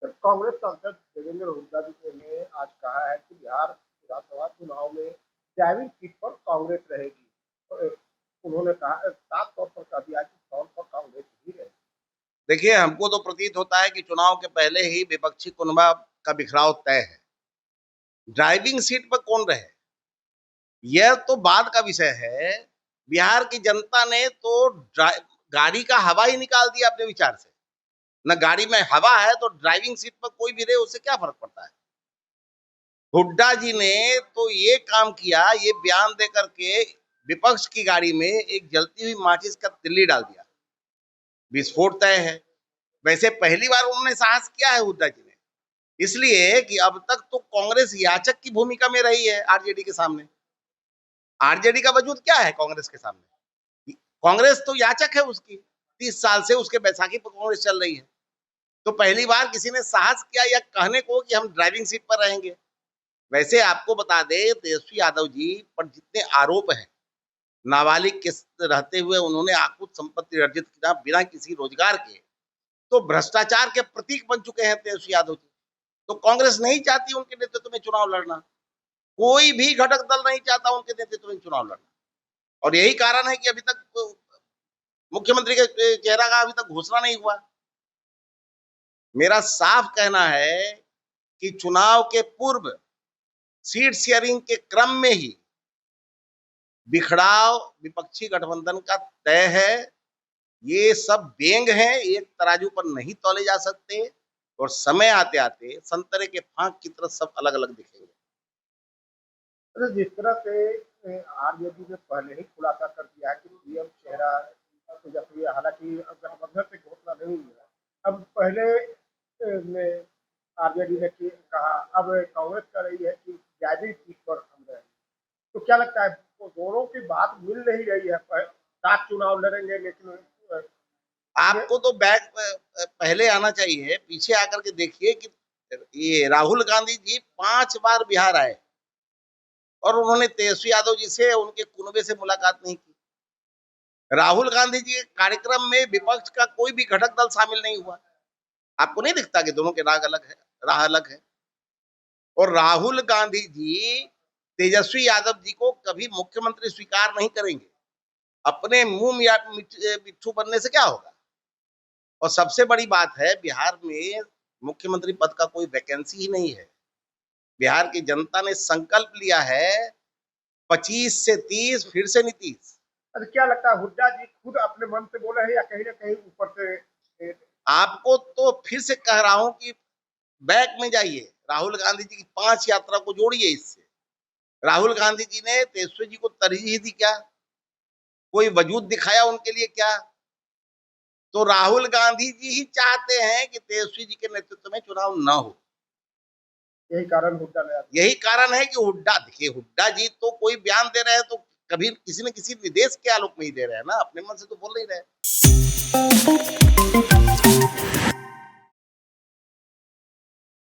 कांग्रेस सांसद देवेंद्र हुड्डा जी ने आज कहा है कि बिहार विधानसभा चुनाव में ड्राइविंग सीट पर कांग्रेस रहेगी। उन्होंने कहा साफ तौर पर कह दिया कि तौर पर कांग्रेस ही रहेगी। देखिए, हमको तो प्रतीत होता है कि चुनाव के पहले ही विपक्षी कुनबा का बिखराव तय है। ड्राइविंग सीट पर कौन रहे, यह तो बाद का विषय है। बिहार की जनता ने तो गाड़ी का हवा ही निकाल दिया अपने विचार से। न गाड़ी में हवा है तो ड्राइविंग सीट पर कोई भी रहे, उससे क्या फर्क पड़ता है। हुड्डा जी ने तो ये काम किया, ये बयान दे करके विपक्ष की गाड़ी में एक जलती हुई माचिस का तिल्ली डाल दिया। विस्फोट तय है। वैसे पहली बार उन्होंने साहस किया है हुड्डा जी ने, इसलिए कि अब तक तो कांग्रेस याचक की भूमिका में रही है आरजेडी के सामने। आरजेडी का वजूद क्या है कांग्रेस के सामने? कांग्रेस तो याचक है उसकी। 30 साल से उसके बैसाखी पर कांग्रेस चल रही है। तो पहली बार किसी ने साहस किया या कहने को कि हम ड्राइविंग सीट पर रहेंगे। वैसे आपको बता दे, तेजस्वी यादव जी पर जितने आरोप हैं, नाबालिग के रहते हुए उन्होंने आकुत संपत्ति अर्जित किया बिना किसी रोजगार के, तो भ्रष्टाचार के प्रतीक बन चुके हैं तेजस्वी यादव जी। तो कांग्रेस नहीं चाहती उनके नेतृत्व में चुनाव लड़ना। कोई भी घटक दल नहीं चाहता उनके नेतृत्व में चुनाव लड़ना। और यही कारण है कि अभी तक मुख्यमंत्री के चेहरा का अभी तक घोषणा नहीं हुआ। मेरा साफ कहना है कि चुनाव के पूर्व सीट शेयरिंग के क्रम में ही बिखराव विपक्षी गठबंधन का तय है। ये सब बेंग हैं, एक तराजू पर नहीं तौले जा सकते और समय आते आते संतरे के फांक की तरह सब अलग अलग दिखेंगे। जिस तरह से आरजेडी ने पहले ही खुलासा कर दिया है कि पीएम चेहरा तेजस्वी, हालांकि गठबंधन से घोषणा नहीं हुई है। अब पहले में आरजेडी ने कहा, अब कांग्रेस कर रही है कि ड्राइविंग सीट पर हम रहेंगे। तो क्या लगता है, तो दोनों की बात मिल नहीं रही है? साथ चुनाव लड़ेंगे लेकिन आपको तो बैक पहले आना चाहिए, पीछे आकर के देखिए कि ये राहुल गांधी जी 5 बार बिहार आए और उन्होंने तेजस्वी यादव जी से, उनके कुनबे से मुलाकात नहीं की। राहुल गांधी जी के कार्यक्रम में विपक्ष का कोई भी घटक दल शामिल नहीं हुआ। आपको नहीं दिखता कि दोनों के राह अलग है। और राहुल गांधी जी तेजस्वी यादव जी को कभी मुख्यमंत्री स्वीकार नहीं करेंगे। अपने मुंह या मिट्ठू बनने से क्या होगा। और सबसे बड़ी बात है, बिहार में मुख्यमंत्री पद का कोई वैकेंसी ही नहीं है। बिहार की जनता ने संकल्प लिया है 25 से 30, फिर से नीतीश। अरे क्या लगता है, हुड्डा जी खुद अपने मन से बोले हैं या कहीं ना कहीं ऊपर से? आपको तो फिर से कह रहा हूं कि बैक में जाइए, राहुल गांधी जी की 5 यात्रा को जोड़िए इससे। राहुल गांधी जी ने तेजस्वी जी को तरजीह दी क्या? कोई वजूद दिखाया उनके लिए क्या? तो राहुल गांधी जी ही चाहते हैं कि तेजस्वी जी के नेतृत्व में चुनाव न हो। यही कारण हुड्डा ने, यही कारण है कि हुड्डा, देखिए हुड्डा जी तो कोई बयान दे रहे हैं तो कभी किसी न किसी निर्देश के आलोक में ही दे रहे हैं ना, अपने मन से तो बोल नहीं रहे।